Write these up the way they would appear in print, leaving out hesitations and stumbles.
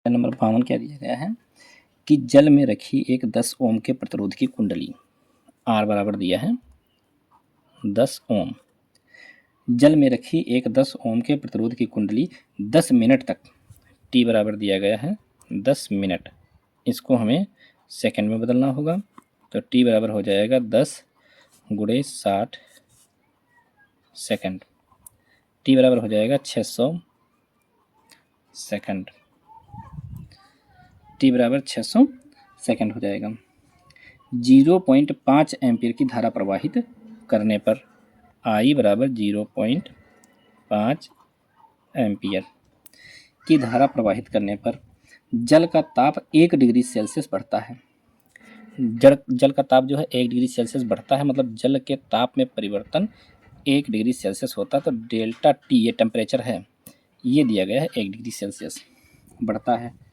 Number 52 क्या दिया गया है कि जल में रखी एक 10 ओम के प्रतिरोध की कुंडली आर बराबर दिया है 10 ओम। जल में रखी एक 10 ओम के प्रतिरोध की कुंडली 10 मिनट तक, टी बराबर दिया गया है 10 मिनट, इसको हमें सेकंड में बदलना होगा। तो टी बराबर हो जाएगा 10 गुणे 60 सेकंड, टी बराबर हो जाएगा 600 सेकंड, टी बराबर 600 सेकंड हो जाएगा। 0.5 एम्पीयर की धारा प्रवाहित करने पर आई बराबर 0.5 एम्पीयर की धारा प्रवाहित करने पर जल का ताप 1 डिग्री सेल्सियस बढ़ता है। जल का ताप जो है 1 डिग्री सेल्सियस बढ़ता है, मतलब जल के ताप में परिवर्तन 1 डिग्री सेल्सियस होता है। तो डेल्टा टी ये टेम्परेचर है, ये दिया गया है 1 डिग्री सेल्सियस बढ़ता है।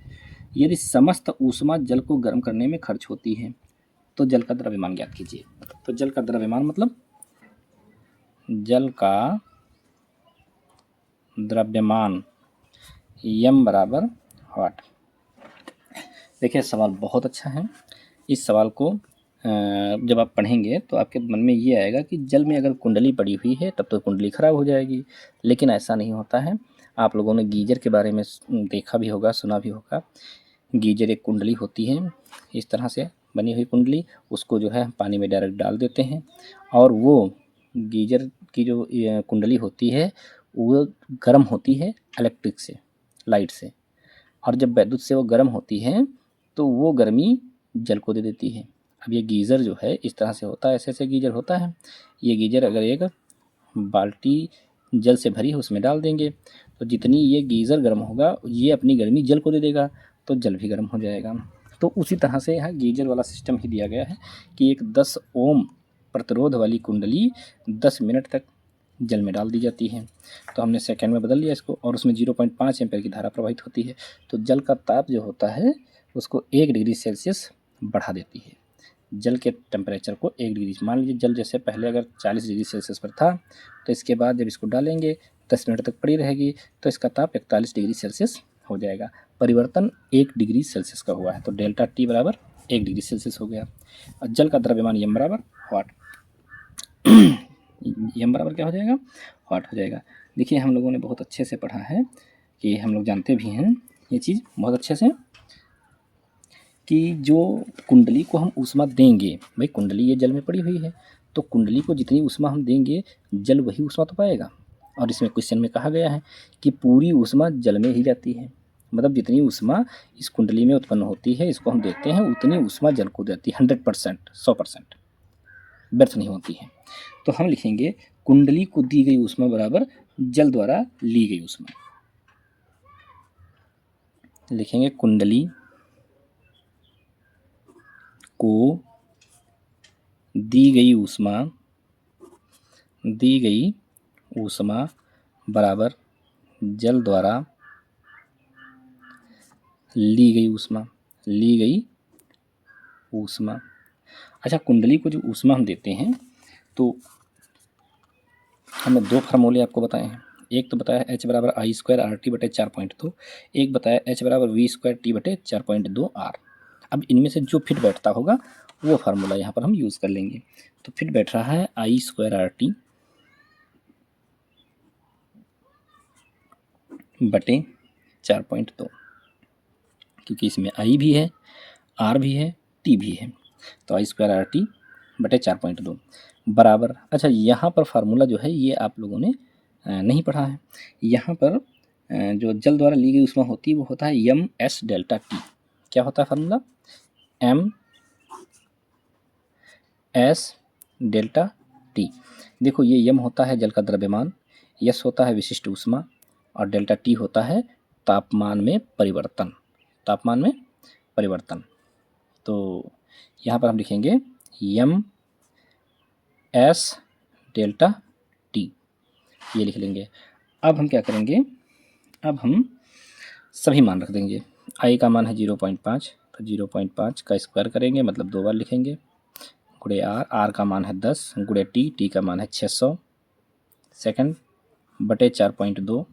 यदि समस्त ऊष्मा जल को गर्म करने में खर्च होती है तो जल का द्रव्यमान ज्ञात कीजिए। तो जल का द्रव्यमान मतलब जल का द्रव्यमान यम बराबर वाट। देखिए सवाल बहुत अच्छा है। इस सवाल को जब आप पढ़ेंगे तो आपके मन में ये आएगा कि जल में अगर कुंडली पड़ी हुई है तब तो कुंडली खराब हो जाएगी, लेकिन ऐसा नहीं होता है। आप लोगों ने गीजर के बारे में देखा भी होगा, सुना भी होगा। गीजर एक कुंडली होती है, इस तरह से बनी हुई कुंडली, उसको जो है पानी में डायरेक्ट डाल देते हैं और वो गीजर की जो कुंडली होती है वो गर्म होती है इलेक्ट्रिक से, लाइट से, और जब विद्युत से वो गर्म होती है तो वो गर्मी जल को दे देती है। अब ये गीज़र जो है इस तरह से होता है, ऐसे ऐसे गीजर होता है। ये गीजर अगर एक बाल्टी जल से भरी है उसमें डाल देंगे तो जितनी ये गीज़र गर्म होगा ये अपनी गर्मी जल को दे देगा तो जल भी गर्म हो जाएगा। तो उसी तरह से यहाँ गीजर वाला सिस्टम ही दिया गया है कि एक 10 ओम प्रतिरोध वाली कुंडली 10 मिनट तक जल में डाल दी जाती है। तो हमने सेकंड में बदल लिया इसको, और उसमें 0.5 एम्पीयर की धारा प्रवाहित होती है। तो जल का ताप जो होता है उसको 1 डिग्री सेल्सियस बढ़ा देती है। जल के टेम्परेचर को 1 डिग्री, मान लीजिए जल जैसे पहले अगर 40 डिग्री सेल्सियस पर था तो इसके बाद जब इसको डालेंगे 10 मिनट तक पड़ी रहेगी तो इसका ताप 41 डिग्री सेल्सियस हो जाएगा। परिवर्तन 1 डिग्री सेल्सियस का हुआ है तो डेल्टा टी बराबर 1 डिग्री सेल्सियस हो गया। और जल का द्रव्यमान यम बराबर वाट, यम बराबर क्या हो जाएगा, वाट हो जाएगा। देखिए हम लोगों ने बहुत अच्छे से पढ़ा है कि हम लोग जानते भी हैं ये चीज़ बहुत अच्छे से कि जो कुंडली को हम ऊष्मा देंगे, भाई कुंडली ये जल में पड़ी हुई है तो कुंडली को जितनी ऊष्मा हम देंगे जल वही ऊष्मा तो पाएगा। और इसमें क्वेश्चन में कहा गया है कि पूरी ऊष्मा जल में ही जाती है, मतलब जितनी ऊष्मा इस कुंडली में उत्पन्न होती है इसको हम देते हैं उतनी ऊष्मा जल को देती है 100%, 100% व्यर्थ नहीं होती है। तो हम लिखेंगे कुंडली को दी गई ऊष्मा बराबर जल द्वारा ली गई ऊष्मा। लिखेंगे कुंडली को दी गई ऊष्मा बराबर जल द्वारा ली गई ऊष्मा। अच्छा, कुंडली को जो ऊष्मा हम देते हैं तो हमने 2 फार्मूले आपको बताए हैं। एक तो बताया H बराबर आई स्क्वायर आर टी बटे 4.2, एक बताया H बराबर वी स्क्वायर टी बटे 4.2 आर। अब इनमें से जो फिट बैठता होगा वो फार्मूला यहाँ पर हम यूज़ कर लेंगे। तो फिट बैठ रहा है आई स्क्वायर आर टी बटे 4.2, क्योंकि इसमें आई भी है, आर भी है, टी भी है। तो आई स्क्वायर आर टी बटे 4.2 बराबर, अच्छा यहाँ पर फार्मूला जो है ये आप लोगों ने नहीं पढ़ा है। यहाँ पर जो जल द्वारा ली गई ऊष्मा होती है वो होता है यम एस डेल्टा टी। क्या होता है formula, M S delta T. देखो ये यम होता है जल का द्रव्यमान, यस होता है विशिष्ट ऊष्मा, और डेल्टा टी होता है तापमान में परिवर्तन, तो यहाँ पर हम लिखेंगे यम एस डेल्टा टी, ये लिख लेंगे। अब हम क्या करेंगे, अब हम सभी मान रख देंगे। आई का मान है 0.5, तो 0.5 का स्क्वायर करेंगे मतलब 2 बार लिखेंगे, गुणे आर का मान है 10, गुणे टी का मान है 600 सेकंड बटे 4.2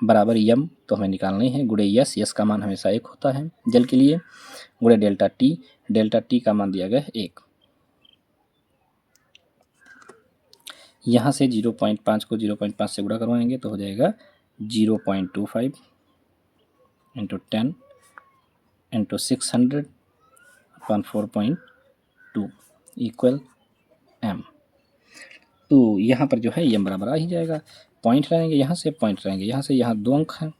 बराबर यम तो हमें निकालना ही है, गुणे यस, यस का मान हमेशा 1 होता है जल के लिए, गुणे डेल्टा टी का मान दिया गया है 1। यहाँ से 0.5 को 0.5 से गुणा करवाएंगे तो हो जाएगा 0.25 into 10 into 600 upon 4.2 equal M. तो यहाँ पर जो है एम बराबर आ ही जाएगा। पॉइंट रहेंगे यहाँ से, पॉइंट रहेंगे यहाँ से, यहाँ 2 अंक हैं,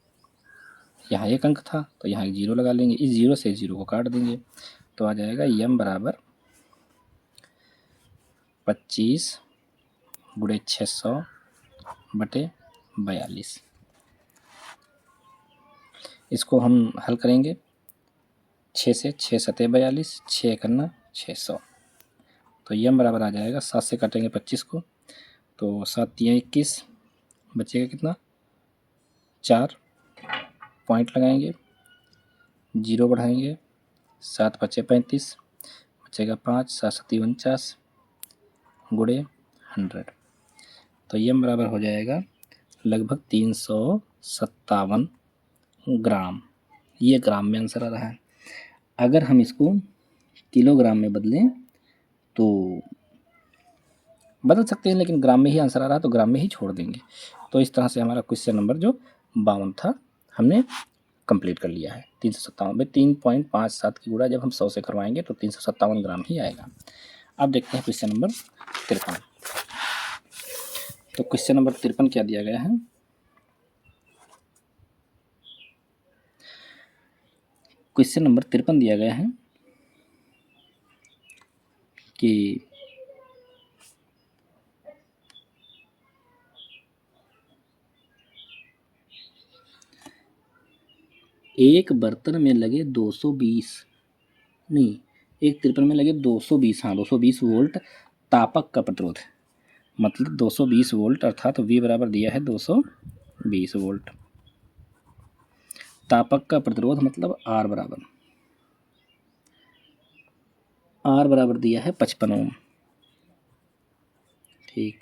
यहाँ 1 अंक था तो यहाँ 0 लगा लेंगे, इस 0 से 0 को काट देंगे तो आ जाएगा एम बराबर 25 गुणे 600 बटे 42। इसको हम हल करेंगे 6 से, 6 सते 42, 6 करना 600, तो एम बराबर आ जाएगा 7 से काटेंगे 25 को तो 7 तिया 21, बचेगा कितना 4, पॉइंट लगाएंगे, 0 बढ़ाएंगे, 7 पचे 35, बचेगा 5, 7 सती 49 गुणे 100, तो एम बराबर हो जाएगा लगभग 357 ग्राम। ये ग्राम में आंसर आ रहा है। अगर हम इसको किलोग्राम में बदलें तो बदल सकते हैं, लेकिन ग्राम में ही आंसर आ रहा है तो ग्राम में ही छोड़ देंगे। तो इस तरह से हमारा क्वेश्चन नंबर जो 52 था हमने कंप्लीट कर लिया है। 357 में 3.57 की गुणा जब हम 100 से करवाएंगे तो 357 ग्राम ही आएगा। अब देखते हैं क्वेश्चन नंबर 53। तो क्वेश्चन नंबर 53 क्या दिया गया है, क्वेश्चन नंबर 53 दिया गया है कि एक बर्तन में लगे 220 नहीं, एक 53 में लगे 220, हाँ 220 वोल्ट तापक का प्रतिरोध, मतलब 220 वोल्ट अर्थात V बराबर दिया है 220 वोल्ट। तापक का प्रतिरोध मतलब R बराबर दिया है 55 ओम। ठीक,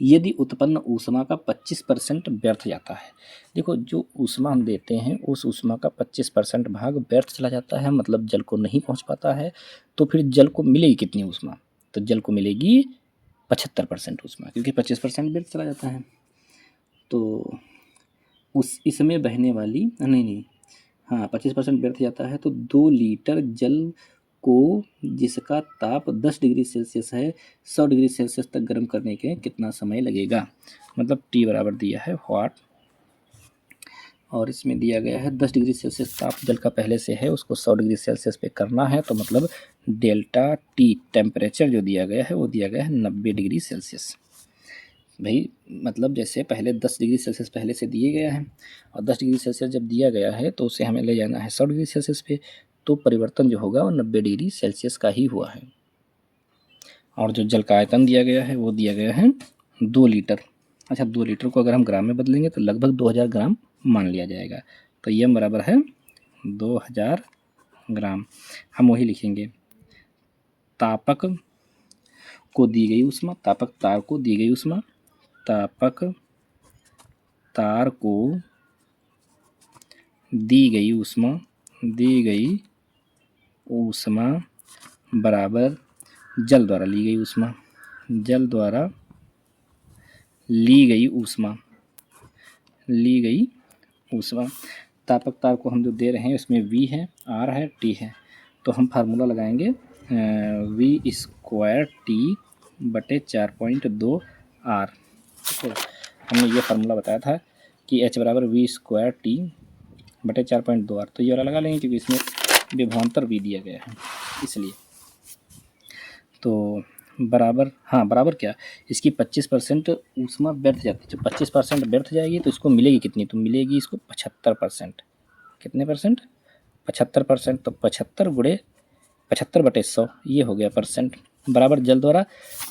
यदि उत्पन्न ऊष्मा का 25% व्यर्थ जाता है, देखो जो ऊष्मा हम देते हैं उस ऊष्मा का 25% भाग व्यर्थ चला जाता है, मतलब जल को नहीं पहुंच पाता है, तो फिर जल को मिलेगी कितनी ऊष्मा, तो जल को मिलेगी 75% ऊष्मा, क्योंकि 25% व्यर्थ चला जाता है। तो उस इसमें बहने वाली नहीं हाँ 25% व्यर्थ जाता है, तो 2 लीटर जल को जिसका ताप 10 डिग्री सेल्सियस है 100 डिग्री सेल्सियस तक गर्म करने के कितना समय लगेगा, मतलब T बराबर दिया है वाट और इसमें दिया गया है 10 डिग्री सेल्सियस ताप जल का पहले से है, उसको 100 डिग्री सेल्सियस पे करना है, तो मतलब डेल्टा T टेम्परेचर जो दिया गया है वो दिया गया है 90 डिग्री सेल्सियस। भाई मतलब जैसे पहले 10 डिग्री सेल्सियस पहले से दिए गया है और 10 डिग्री सेल्सियस जब दिया गया है तो उसे हमें ले जाना है 100 डिग्री सेल्सियस पे, तो परिवर्तन जो होगा वो 90 डिग्री सेल्सियस का ही हुआ है। और जो जल का आयतन दिया गया है वो दिया गया है 2 लीटर। अच्छा 2 लीटर को अगर हम ग्राम में बदलेंगे तो लगभग 2000 ग्राम मान लिया जाएगा, तो यम बराबर है 2000 ग्राम। हम वही लिखेंगे, तापक को दी गई ऊष्मा, तापक तार को दी गई ऊष्मा, तापक तार को दी गई ऊष्मा बराबर जल द्वारा ली गई ऊष्मा, जल द्वारा ली गई ऊष्मा। तापक तार को हम जो दे रहे हैं उसमें V है, R है, T है, तो हम फार्मूला लगाएंगे V स्क्वायर T बटे 4.2 R। हमने ये फार्मूला बताया था कि H बराबर V स्क्वायर T बटे 4.2 R, तो ये वाला लगा लेंगे क्योंकि इसमें विभवांतर V दिया गया है इसलिए। तो बराबर, हाँ बराबर क्या, इसकी 25% ऊष्मा व्यर्थ जाती है, जब 25% व्यर्थ जाएगी तो इसको मिलेगी कितनी, तो मिलेगी इसको 75%। कितने परसेंट, 75%, तो 75 गुणे 75 बटे 100 ये हो गया परसेंट, बराबर जल द्वारा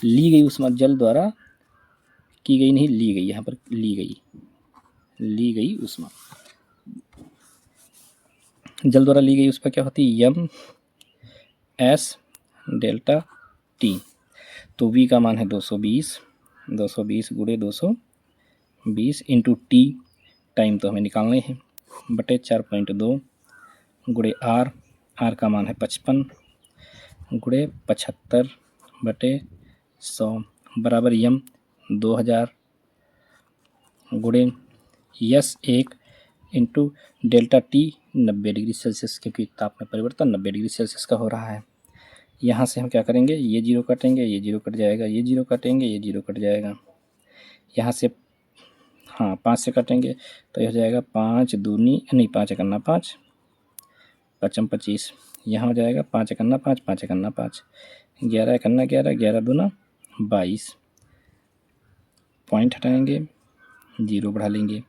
ली गई ऊष्मा, जल द्वारा की गई नहीं ली गई, यहाँ पर ली गई ऊष्मा, जल द्वारा ली गई ऊष्मा क्या होती है, यम एस डेल्टा टी, तो V का मान है 220 गुणे 220 इंटू T, टाइम तो हमें निकालना ही है, बटे 4.2 गुणे आर, आर का मान है 55 गुणे 75 बटे 100 बराबर यम 2000 गुणे yes 1 into delta T 90 degree Celsius, क्योंकि ताप में परिवर्तन 90 डिग्री सेल्सियस का हो रहा है। यहाँ से हम क्या करेंगे, ये जीरो काटेंगे, ये जीरो कट जाएगा, ये जीरो काटेंगे, ये जीरो कट जाएगा। यहाँ से हाँ 5 से काटेंगे तो ये हो जाएगा 5 दूनी नहीं 5 एकन्ना 5 पचम 25, यहाँ हो जाएगा 5 एकन्ना 5 5 एकन्ना 5 11 एकन्ना 11 11 दूना 22, पॉइंट हटाएंगे, जीरो बढ़ा लेंगे।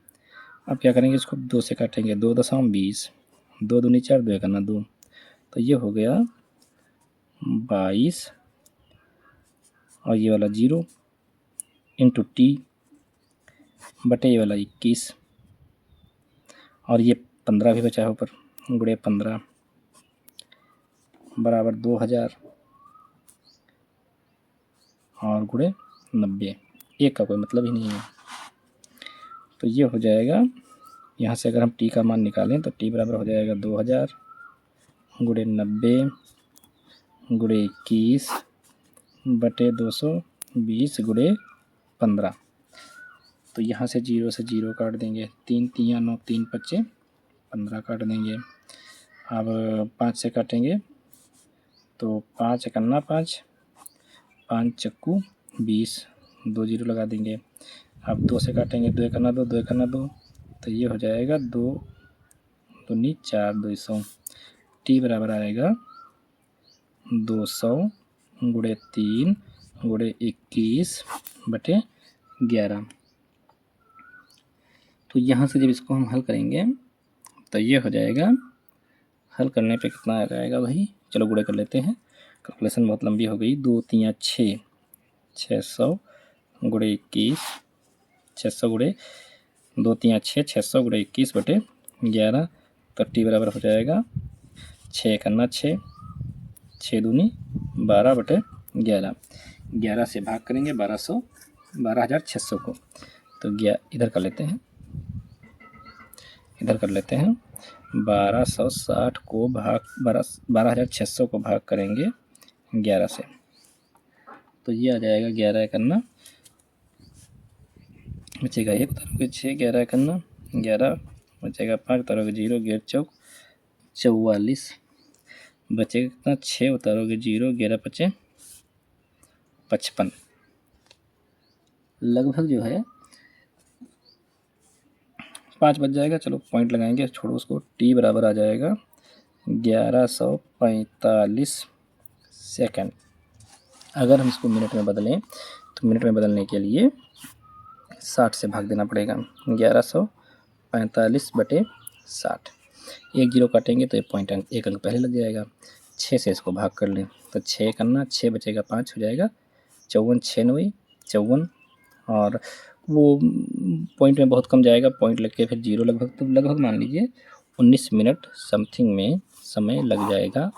अब क्या करेंगे, इसको 2 से काटेंगे, 2.20 2 दूनी 4 2 एकन्ना 2, तो ये हो गया 22 और ये वाला 0 इंटू टी बटे ये वाला 21 और ये 15 भी बचा है ऊपर गुणे 15 बराबर 2000 और गुणे 90, एक का कोई मतलब ही नहीं है। तो ये हो जाएगा, यहाँ से अगर हम टी का मान निकालें तो टी बराबर हो जाएगा 2000 गुणे 90 गुणे 21 बटे 220 गुणे 15। तो यहाँ से 0 से 0 काट देंगे, 3 3 9 3 25 15 काट देंगे। अब 5 से काटेंगे तो 5 एकन्ना 5 5 चक्कू 20 2 जीरो लगा देंगे। अब 2 से काटेंगे, 2 एकन्ना 2 2 एकन्ना 2, तो ये हो जाएगा 2 दूनी 4 200, टी बराबर आएगा 200 गुणे 3 गुणे 21 बटे 11। तो यहाँ से जब इसको हम हल करेंगे तो ये हो जाएगा, हल करने पे कितना आ जाएगा भाई, चलो गुणे कर लेते हैं, कैलकुलेशन बहुत लंबी हो गई। 2 3 6 600 गुणे 21 600 गुणे 2 3 6 600 गुणे 21 बटे 11, तो टी बराबर हो जाएगा 6 एकन्ना 6 6 दूनी 12 बटे 11, 11 से भाग करेंगे 12,600 को, तो इधर कर लेते हैं, इधर कर लेते हैं 1260 को भाग 12,600 को भाग करेंगे 11 से, तो ये आ जाएगा 11 एकन्ना बचेगा 1 उतारोगे 6 11 एकन्ना 11 बचेगा 5 उतारोगे 0 11 चौक 44 बचेगा कितना 6 उतारोगे 0 11 पचे 55, लगभग जो है 5 बच जाएगा। चलो पॉइंट लगाएंगे, छोड़ो उसको। टी बराबर आ जाएगा 1145 सेकंड। अगर हम इसको मिनट में बदलें तो मिनट में बदलने के लिए 60 से भाग देना पड़ेगा, 1145 बटे 60, एक जीरो काटेंगे तो एक अंक पहले लग जाएगा। 6 से इसको भाग कर लें तो 6 करना 6 बचेगा 5 हो जाएगा 54 6 9 54, और वो पॉइंट में बहुत कम जाएगा, पॉइंट लग के फिर जीरो लगभग, तो लगभग मान लीजिए 19 मिनट समथिंग में समय लग जाएगा,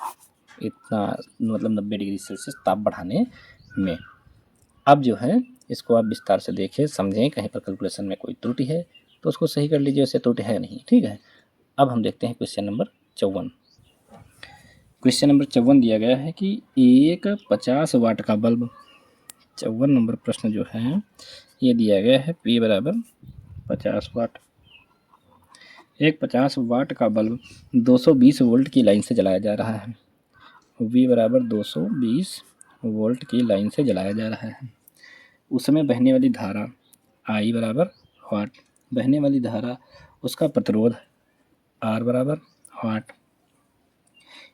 इतना मतलब 90 डिग्री सेल्सियस ताप बढ़ाने में। अब जो है इसको आप विस्तार से देखें समझें, कहीं पर कैलकुलेशन में कोई त्रुटि है तो उसको सही कर लीजिए, वैसे त्रुटि है नहीं, ठीक है। अब हम देखते हैं क्वेश्चन नंबर 54। क्वेश्चन नंबर 54 दिया गया है कि एक 50 वाट का बल्ब, 54 नंबर प्रश्न जो है ये दिया गया है, P बराबर 50 वाट। एक 50 वाट का बल्ब 220 वोल्ट की लाइन से जलाया जा रहा है। V बराबर 220 वोल्ट की लाइन से जलाया जा रहा है। उसमें बहने वाली धारा I बराबर वाट, बहने वाली धारा उसका प्रतिरोध R बराबर वाट।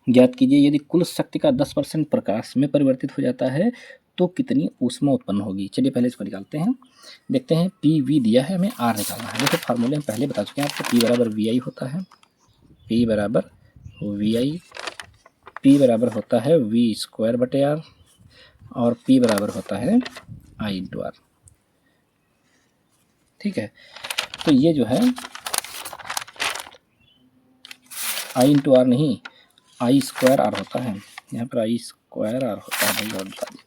ज्ञात कीजिए यदि कुल शक्ति का 10% प्रकाश में परिवर्तित हो जाता है तो कितनी ऊष्मा उत्पन्न होगी। चलिए पहले इसको निकालते हैं, देखते हैं। पी वी दिया है, हमें आर निकालना है। देखो फार्मूले हम पहले बता चुके हैं आपको, पी बराबर वी आई होता है, पी बराबर वी आई, पी बराबर होता है वी स्क्वायर बटे आर, और पी बराबर होता है आई इंटू आर, ठीक है। तो ये जो है आई इंटू आर नहीं, आई स्क्वायर आर होता है, यहाँ पर आई स्क्वायर आर होता है भाई, और बता दिए,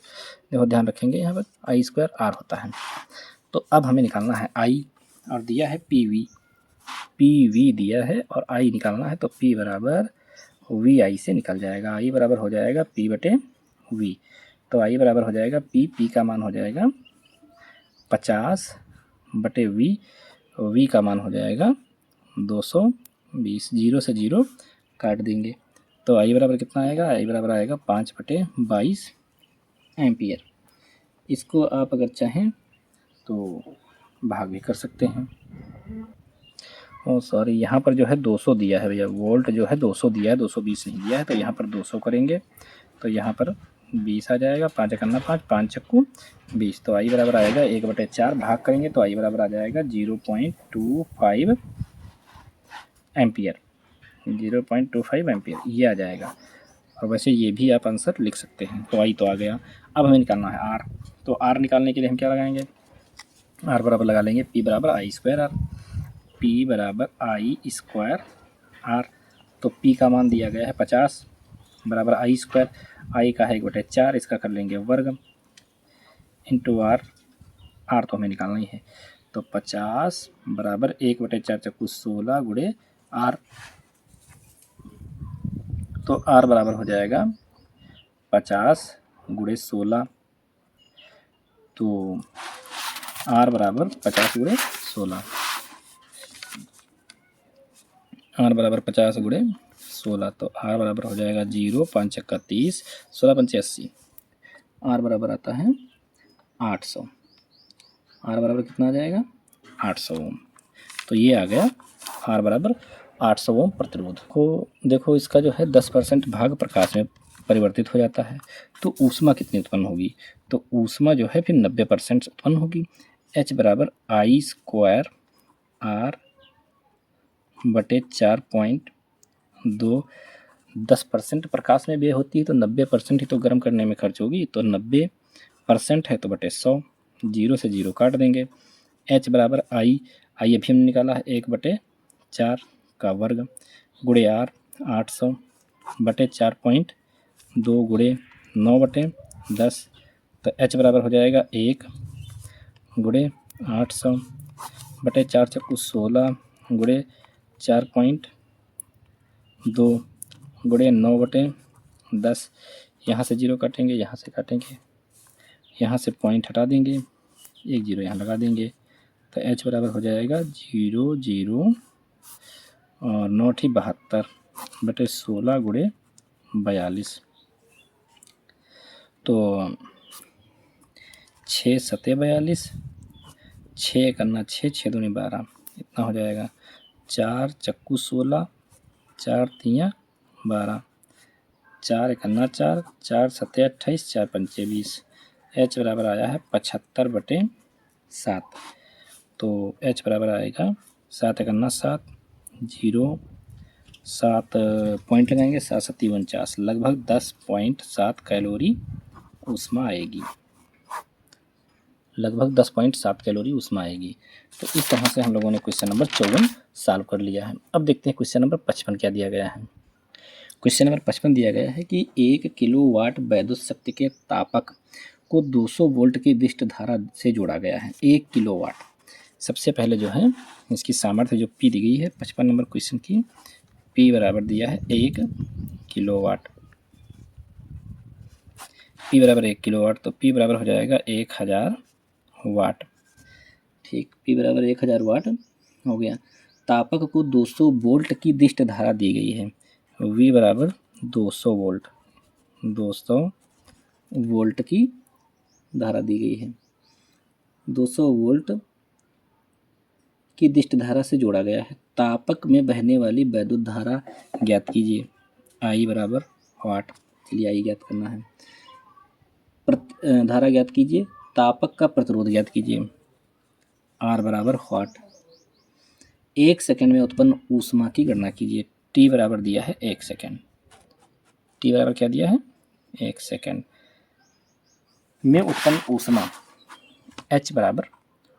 देखो ध्यान रखेंगे, यहाँ पर आई स्क्वायर आर होता है। तो अब हमें निकालना है आई, और दिया है पी वी, पी वी दिया है और आई निकालना है, तो पी बराबर वी आई से निकल जाएगा। आई बराबर हो जाएगा पी बटे वी, तो आई बराबर हो जाएगा पी का मान हो जाएगा 50 बटे वी का मान हो जाएगा 220। 0 से 0 काट देंगे, तो आई बराबर कितना आएगा? आई बराबर आएगा 5 बटे 22 एम्पियर। इसको आप अगर चाहें तो भाग भी कर सकते हैं। ओ सॉरी, यहाँ पर जो है 200 दिया है भैया, वोल्ट जो है 200 दिया है, 220 नहीं दिया है, तो यहाँ पर 200 करेंगे तो यहाँ पर 20 आ जाएगा। 5 करना 5, 5 चक्कू 20, तो आई बराबर आएगा 1/4। भाग करेंगे तो आई बराबर आ जाएगा 0.25 एम्पियर। 0.25 एम्पियर ये आ जाएगा। और वैसे ये भी आप आंसर लिख सकते हैं। तो आई तो आ गया। अब हमें निकालना है आर। तो आर निकालने के लिए हम क्या लगाएंगे? आर बराबर लगा लेंगे पी बराबर आई स्क्वायर आर। पी बराबर आई स्क्वायर आर। तो पी का मान दिया गया है 50 बराबर आई स्क्वायर, आई का है 1/4, इसका कर लेंगे वर्ग इंटू आर। आर तो हमें निकालना ही है, तो 50 बराबर 1/4 चक्कू 16 गुणे आर। तो आर बराबर हो जाएगा 50 गुणे 16, तो आर बराबर 50 गुणे 16। आर बराबर 50 गुणे 16, तो आर बराबर हो जाएगा 0, 5 चक्का 30, 16 पंचे 80। आर बराबर आता है 800। आर बराबर कितना आ जाएगा? 800 ओम। तो ये आ गया आर बराबर 800 ओम प्रतिरोध को। देखो इसका जो है 10% भाग प्रकाश में परिवर्तित हो जाता है, तो ऊष्मा कितनी उत्पन्न होगी? तो ऊष्मा जो है फिर 90% उत्पन्न होगी। H बराबर आई स्क्वायर आर बटे 4.2। 10% प्रकाश में व्यय होती है, तो 90% ही तो गर्म करने में खर्च होगी, तो 90% है तो बटे 100। 0 से 0 काट देंगे। H बराबर आई अभी हमने निकाला है 1/4 का वर्ग गुणे आर 800 बटे 4.2 गुणे 9/10, तो H बराबर हो जाएगा 1 गुणे 800 बटे 4 चक्कू 16 गुणे 4.2 गुणे 9/10। यहाँ से 0 काटेंगे, यहाँ से काटेंगे, यहाँ से पॉइंट हटा देंगे, 1 0 यहाँ लगा देंगे, तो H बराबर हो जाएगा 0 0 और 9 72 बटे 16 गुणे 42। तो 6 7 42, 6 करना 6, 6 दूनी 12, इतना हो जाएगा। 4 चक्कू 16, 4 तियाँ 12, 4 करना 4, 4 7 28, 4 पंचे 20। H बराबर आया है 75/7। तो H बराबर आएगा 7 करना 7, 0 7 पॉइंट लगाएंगे, 7 7 49, लगभग 10.7 कैलोरी ऊष्मा आएगी। लगभग 10.7 कैलोरी ऊष्मा आएगी। तो इस तरह से हम लोगों ने क्वेश्चन नंबर 54 सॉल्व कर लिया है। अब देखते हैं क्वेश्चन नंबर 55 क्या दिया गया है। क्वेश्चन नंबर 55 दिया गया है कि 1 किलोवाट विद्युत शक्ति के तापक को 200 वोल्ट की विशिष्ट धारा से जोड़ा गया है। 1 किलोवाट। सबसे पहले जो है इसकी सामर्थ्य जो पी दी गई है 55 नंबर क्वेश्चन की, पी बराबर दिया है 1 किलोवाट। पी बराबर 1 किलोवाट, तो पी बराबर हो जाएगा 1000 वाट। ठीक, पी बराबर 1000 वाट हो गया। तापक को 200 वोल्ट की विशिष्ट धारा दी गई है। वी बराबर 200 वोल्ट, 200 वोल्ट की धारा दी गई है। 200 वोल्ट की विशिष्ट धारा से जोड़ा गया है। तापक में बहने वाली वैद्युत धारा ज्ञात कीजिए। आई बराबर वाट, चलिए आई ज्ञात करना है। धारा ज्ञात कीजिए। तापक का प्रतिरोध ज्ञात कीजिए। आर बराबर वाट। 1 सेकंड में उत्पन्न ऊष्मा की गणना कीजिए। टी बराबर दिया है 1 सेकंड। टी बराबर क्या दिया है? 1 सेकंड में उत्पन्न ऊष्मा H बराबर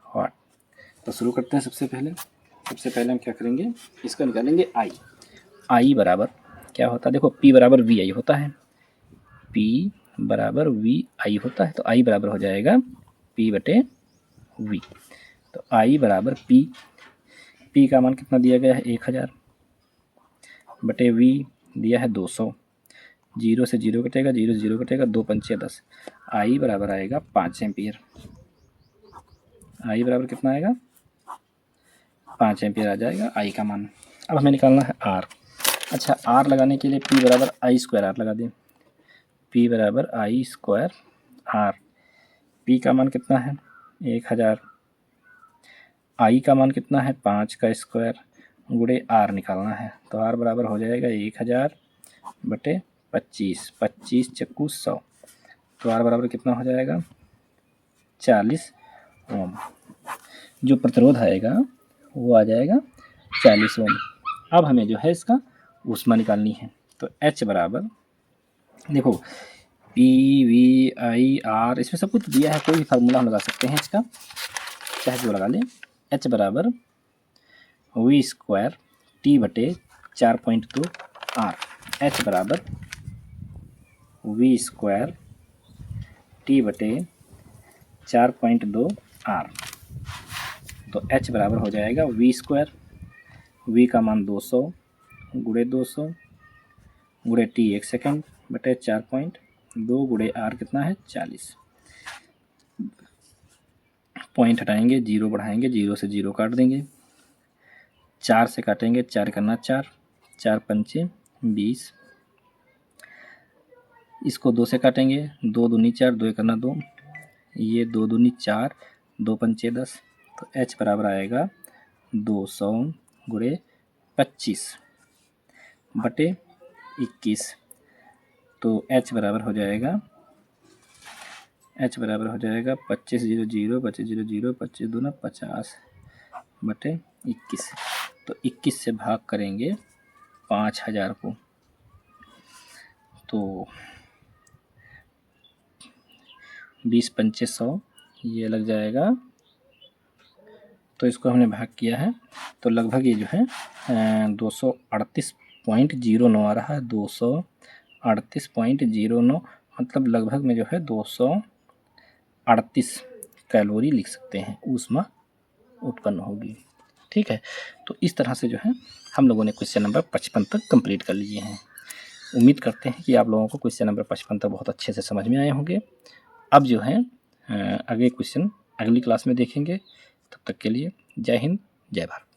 वाट। तो शुरू करते हैं। सबसे पहले हम क्या करेंगे, इसको निकालेंगे आई। आई बराबर क्या होता है? देखो P बराबर वी आई होता है। P बराबर वी आई होता है, तो आई बराबर हो जाएगा P बटे वी। तो आई बराबर P P का मान कितना दिया गया है 1000 बटे V दिया है 200, 0 से 0 कटेगा, 0 से 0 कटेगा, 2 पंचे 10, I बराबर आएगा 5 एम्पियर। I बराबर कितना आएगा 5 एम्पियर आ जाएगा I का मान। अब हमें निकालना है R। अच्छा, R लगाने के लिए P बराबर I स्क्वायर R लगा दें। P बराबर I स्क्वायर R। P का मान कितना है 1000, I का मान कितना है 5 का स्क्वायर गुणे R निकालना है, तो R बराबर हो जाएगा 1000 बटे 25, 25 चक्कू 100, तो R बराबर कितना हो जाएगा 40 ओम। जो प्रतिरोध आएगा वो आ जाएगा 40 ओम। अब हमें जो है इसका ऊष्मा निकालनी है, तो H बराबर देखो P V I R इसमें सब कुछ दिया है, कोई भी फार्मूला हम लगा सकते हैं इसका, चाहे जो लगा लें। H बराबर V स्क्वायर T बटे 4.2 R। H बराबर V स्क्वायर T बटे 4.2 R। तो H बराबर हो जाएगा V स्क्वायर, V का मान 200 गुणे 200 गुणे T 1 सेकेंड बटे 4.2 गुणे R कितना है 40। पॉइंट हटाएंगे, 0 बढ़ाएंगे, 0 से 0 काट देंगे, 4 से काटेंगे, 4 करना 4, 4 पंचे 20, इसको 2 से काटेंगे, 2 दूनी 4, 2 करना 2, ये 2 दूनी 4, 2 पंचे 10, तो H बराबर आएगा 200 गुणे 25 बटे 21, तो H बराबर हो जाएगा 25 0 0 25 0 0 25 दूना 50 बटे 21, तो 21 से भाग करेंगे 5000 को, तो 20 पंचे 100 ये लग जाएगा, तो इसको हमने भाग किया है तो लगभग ये जो है 238.09 आ रहा है, 238.09, मतलब लगभग में जो है 238 कैलोरी लिख सकते हैं, ऊष्मा उत्पन्न होगी। ठीक है, तो इस तरह से जो है हम लोगों ने क्वेश्चन नंबर 55 तक कंप्लीट कर लिए हैं। उम्मीद करते हैं कि आप लोगों को क्वेश्चन नंबर 55 तक बहुत अच्छे से समझ में आए होंगे। अब जो है अगले क्वेश्चन अगली क्लास में देखेंगे। तब तक के लिए जय हिंद, जय भारत।